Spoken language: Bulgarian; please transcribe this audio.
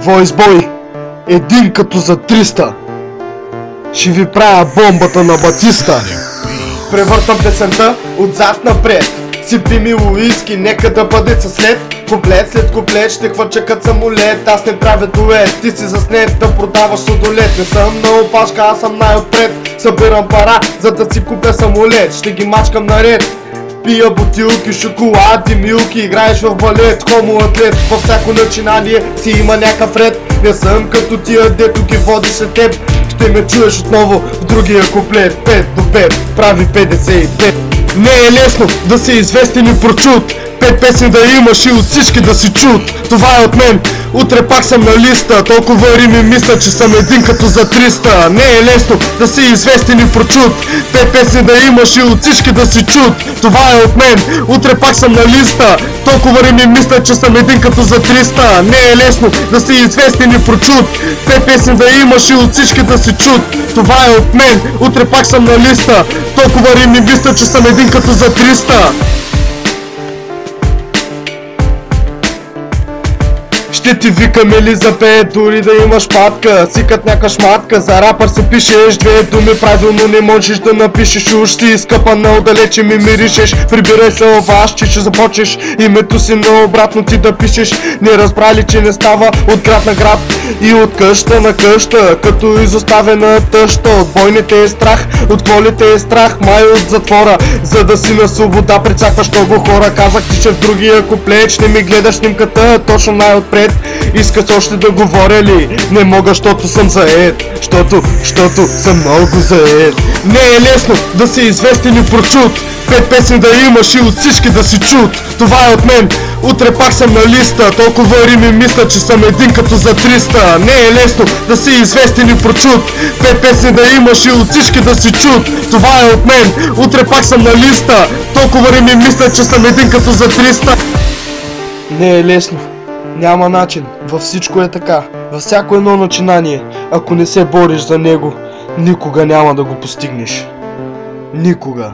Войсбой, един като за 300. Ще ви правя бомбата на Батиста. Превъртам песента отзад напред. Сипи ми уиски, нека да бъде със след. Куплет след куплет ще хвърча като самолет. Аз не правя дует, ти си заснет да продаваш сладолет. Не съм на опашка, аз съм най-отпред. Събирам пара, за да си купя самолет. Ще ги мачкам наред. Пия бутилки, шоколади, милки, играеш в балет, хомо-атлет. Във всяко начинание си има някакъв ред. Не съм като тия, дето ги води след теб. Ще ме чуеш отново в другия куплет. 5 до 5 прави 55. Не е лесно да си известен и прочут. 5 песни да имаш и от всички да си чут. Това е от мен, утре пак съм на листа. Толкова рими мисля, че съм един като за 300. Не е лесно да си известен и прочут. 5 песни да имаш и от всички да си чут. Това е от мен, утре пак съм на листа. Толкова рими мисля, че съм един като за 300. Не е лесно да си известен и прочут. 5 песни да имаш и от всички да си чут. Това е от мен, утре пак съм на листа. Толкова рими мисля, че съм един като за 300. Ще ти викам или запее, дори да имаш патка. Сикат някаква шматка, за рапър се пишеш две думи правилно не можеш да напишеш. Уж си изкъпан наотдалече ми миришеш. Прибирай се оваш, че ще започнеш името си наобратно ти да пишеш. Не разбрали, че не става от град на град и от къща на къща, като изоставена тъща. От бойните е страх, от колите е страх, май от затвора. За да си на свобода прецакваш много хора. Казах ти, че в другия куплет ще ми гледаш снимката точно най-отпред. Искаш още да говоря ли? Не мога, щото съм заед. Щото съм много заед. Не е лесно да си известен и прочут. 5 песни да имаш и от всички да си чут. Това е от мен, утре пак съм на листа. Толкова рими мисля, че съм един като за 300. Не е лесно да си известен и прочут. 5 песни да имаш и от всички да си чут. Това е от мен, утре пак съм на листа. Толкова рими мисля, че съм един като за 300. Не е лесно. Няма начин, във всичко е така. Във всяко едно начинание, ако не се бориш за него, никога няма да го постигнеш. Никога.